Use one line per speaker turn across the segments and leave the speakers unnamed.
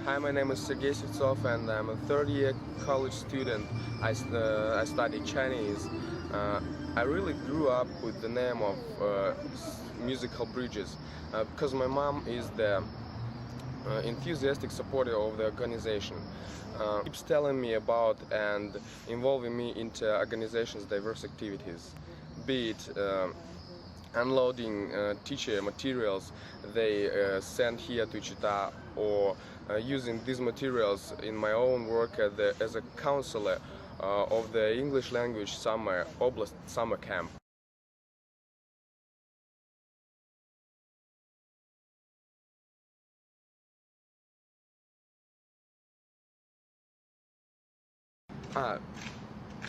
Hi, my name is Sergey Sivtsov and I'm a third-year college student. I study Chinese. I really grew up with the name of musical bridges because my mom is the enthusiastic supporter of the organization. Keeps telling me about and involving me into organization's diverse activities, be it unloading teacher materials they send here to Chita, or using these materials in my own work as a counselor of the English language summer oblast summer camp.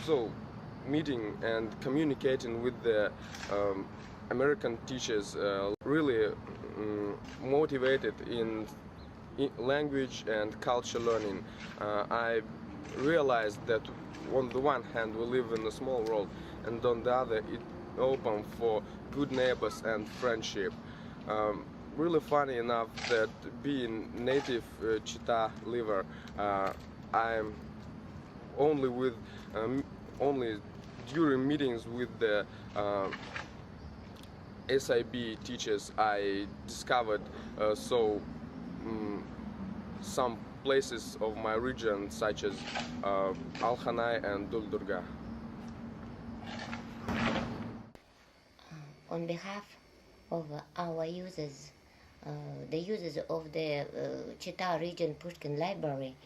So meeting and communicating with the American teachers really motivated in language and culture learning. I realized that on the one hand we live in a small world, and on the other it open for good neighbors and friendship. Really funny enough that being native Chita liver, I'm only during meetings with the SIB teachers I discovered some places of my region, such as Alkhanai and Duldurga.
On behalf of our users, the users of the Chita region Pushkin Library,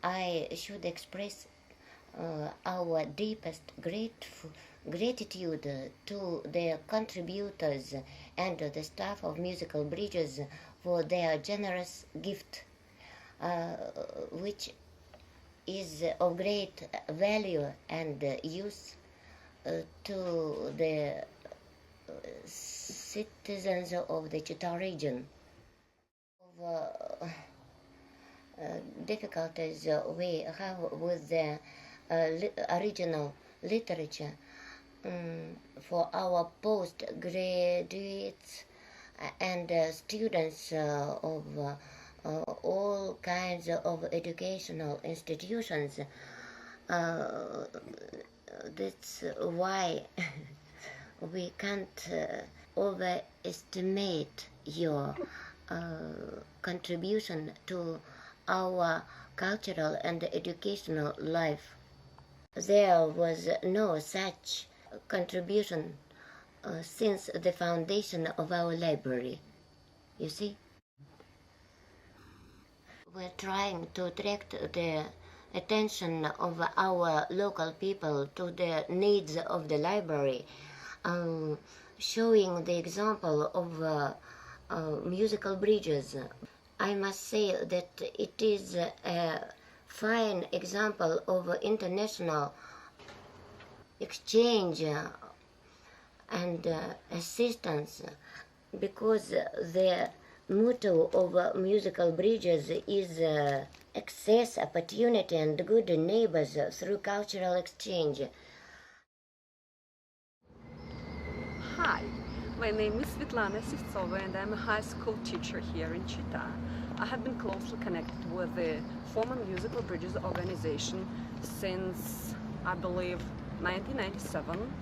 I should express our deepest gratitude to the contributors and the staff of Musical Bridges for their generous gift, which is of great value and use to the citizens of the Chita region. Difficulties we have with the original literature for our postgraduates and students of all kinds of educational institutions. That's why we can't overestimate your contribution to our cultural and educational life. There was no such contribution since the foundation of our library, you see. We're trying to attract the attention of our local people to the needs of the library, showing the example of Musical Bridges. I must say that it is a fine example of international exchange and assistance, because the motto of Musical Bridges is access, opportunity, and good neighbors through cultural exchange.
Hi, my name is Svetlana Sivtsova and I'm a high school teacher here in Chita. I have been closely connected with the former Musical Bridges organization since, I believe, 1997.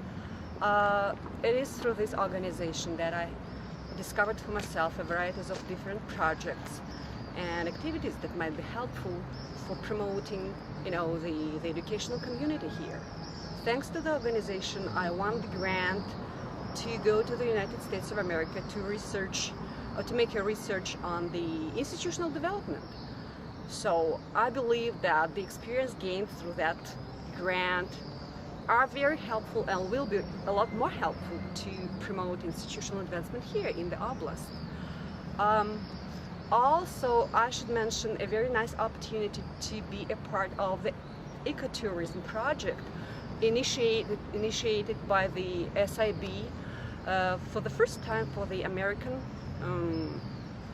It is through this organization that I discovered for myself a variety of different projects and activities that might be helpful for promoting, the educational community here. Thanks to the organization, I won the grant to go to the United States of America to research, or to make a research on the institutional development. So I believe that the experience gained through that grant are very helpful and will be a lot more helpful to promote institutional advancement here in the oblast. Also, I should mention a very nice opportunity to be a part of the ecotourism project initiated by the SIB for the first time for the American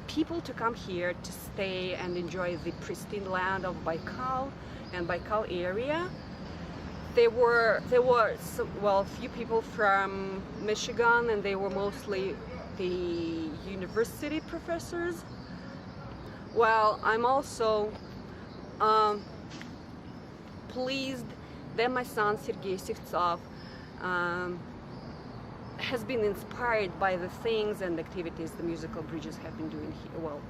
people to come here to stay and enjoy the pristine land of Baikal and Baikal area. There were few people from Michigan, and they were mostly the university professors. Well, I'm also um, pleased that my son Sergei Sivtsov um, has been inspired by the things and activities the musical bridges have been doing here, well,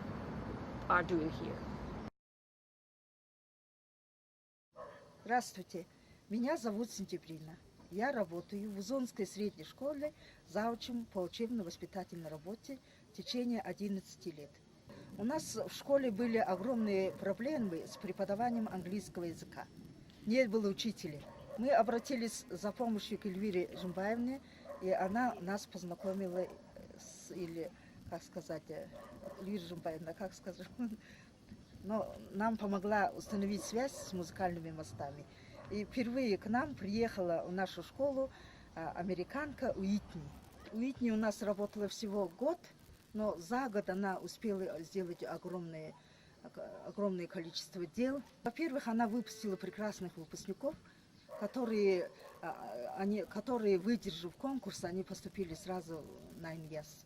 are doing here.
Здравствуйте, меня зовут Сентябрина. Я работаю в Узонской средней школе заучем по учебно-воспитательной работе в течение 11 лет. У нас в школе были огромные проблемы с преподаванием английского языка. Не было учителей. Мы обратились за помощью к Эльвире Жумбаевне, и она нас познакомила с, или, как сказать, Эльвира Жумбаевна, как сказать, но нам помогла установить связь с музыкальными мостами. И впервые к нам приехала в нашу школу американка Уитни. Уитни у нас работала всего год, но за год она успела сделать огромное количество дел. Во-первых, она выпустила прекрасных выпускников, которые, выдержав конкурс, они поступили сразу на ИНЕС.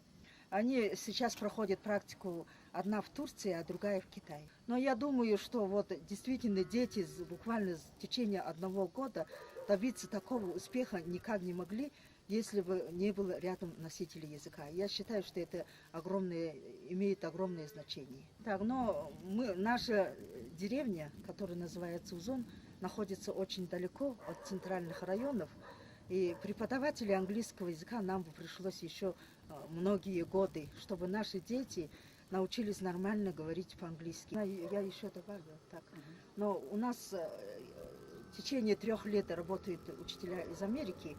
Они сейчас проходят практику, одна в Турции, а другая в Китае. Но я думаю, что вот действительно дети буквально в течение одного года добиться такого успеха никак не могли, если бы не было рядом носителей языка. Я считаю, что это имеет огромное значение. Так, но наша деревня, которая называется Узон, находится очень далеко от центральных районов. И преподаватели английского языка нам бы пришлось еще многие годы, чтобы наши дети научились нормально говорить по-английски. Я еще добавлю так. Но у нас в течение 3 лет работают учителя из Америки,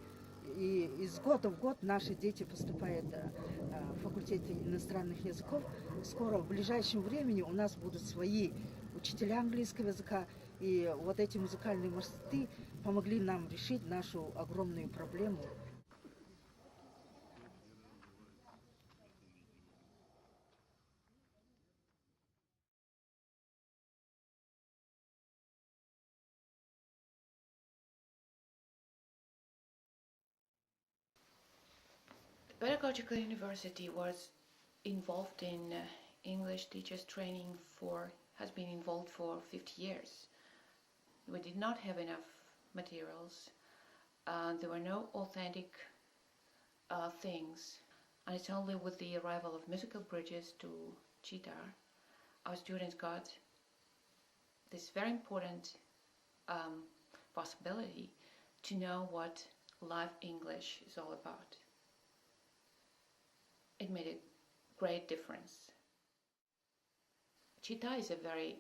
и из года в год наши дети поступают в факультет иностранных языков. Скоро, в ближайшем времени, у нас будут свои учителя английского языка, и вот эти музыкальные мосты помогли нам решить нашу огромную проблему.
Pedagogical University was involved in English teachers training has been involved for 50 years. We did not have enough materials. There were no authentic things. And it's only with the arrival of musical bridges to Chita, our students got this very important possibility to know what live English is all about. It made a great difference. Chita is a very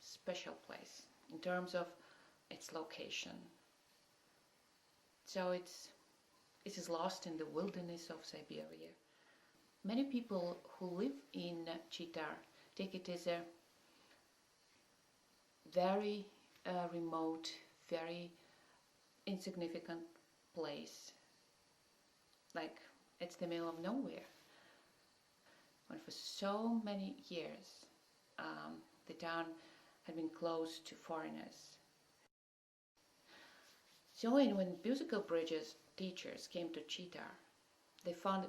special place in terms of its location. So it is lost in the wilderness of Siberia. Many people who live in Chita take it as a very remote, very insignificant place. Like it's the middle of nowhere. When for so many years the town had been closed to foreigners. So when musical bridges teachers came to Chita, they found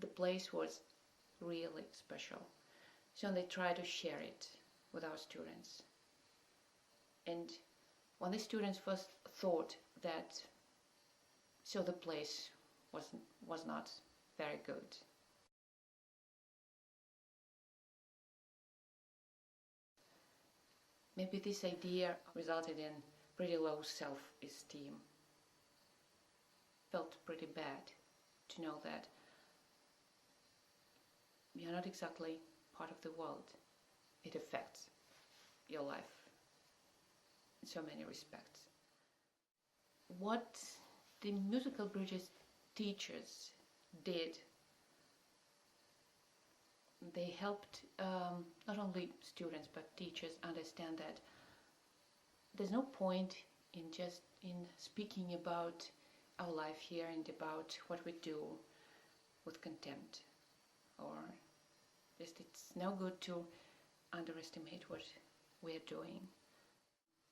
the place was really special. So they tried to share it with our students. And when the students first thought that the place was not very good. Maybe this idea resulted in pretty low self-esteem. Felt pretty bad to know that we are not exactly part of the world. It affects your life in so many respects. What the musical bridges teachers did, they helped not only students but teachers understand that there's no point in speaking about our life here and about what we do with contempt, or just it's no good to underestimate what we're doing.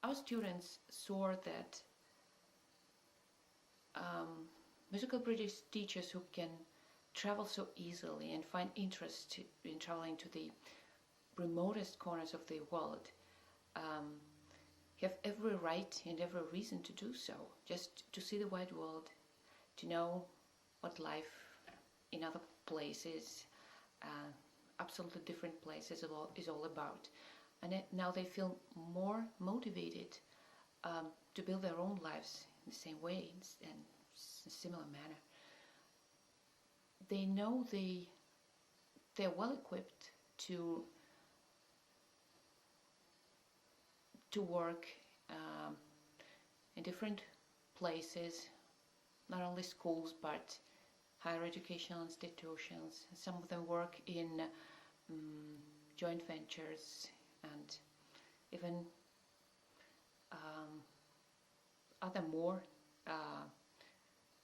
Our students saw that musical bridges teachers who can travel so easily and find interest in traveling to the remotest corners of the world have every right and every reason to do so, just to see the wide world, to know what life in other places, absolutely different places, is all about. And now they feel more motivated to build their own lives in the same way and in a similar manner. They know they're well equipped to work in different places, not only schools but higher educational institutions. Some of them work in joint ventures and even other more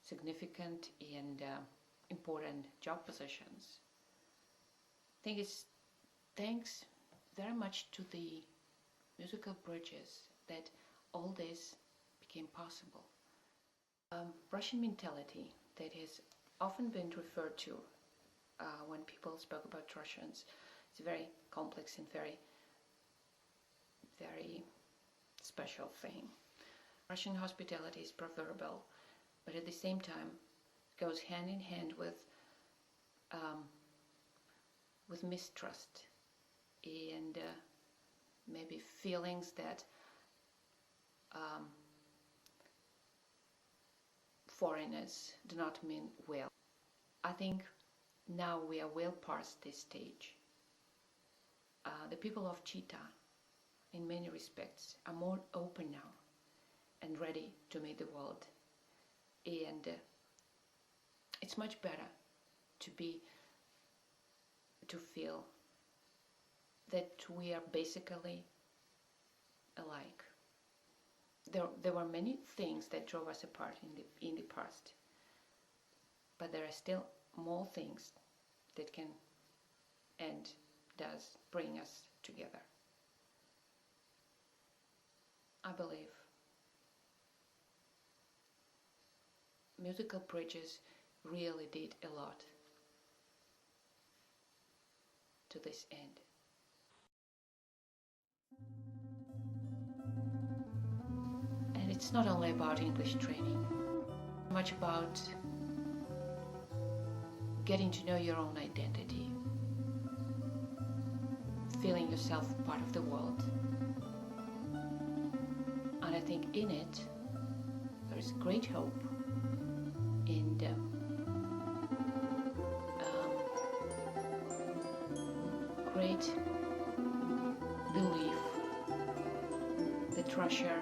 significant and important job positions. I think it's thanks very much to the musical bridges that all this became possible. Russian mentality that has often been referred to when people spoke about Russians. It's a very complex and very, very special thing. Russian hospitality is proverbial, but at the same time goes hand in hand with mistrust and maybe feelings that foreigners do not mean well. I think now we are well past this stage. The people of Chita, in many respects, are more open now and ready to meet the world. And it's much better to feel that we are basically alike. There were many things that drove us apart in the past, but there are still more things that can and does bring us together. I believe musical bridges really did a lot to this end. And it's not only about English training, much about getting to know your own identity, feeling yourself part of the world. And I think in it there is great hope and great belief that Russia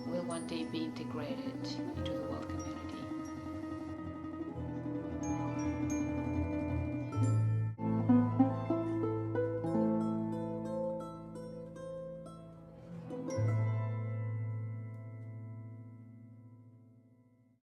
will one day be integrated into the world community.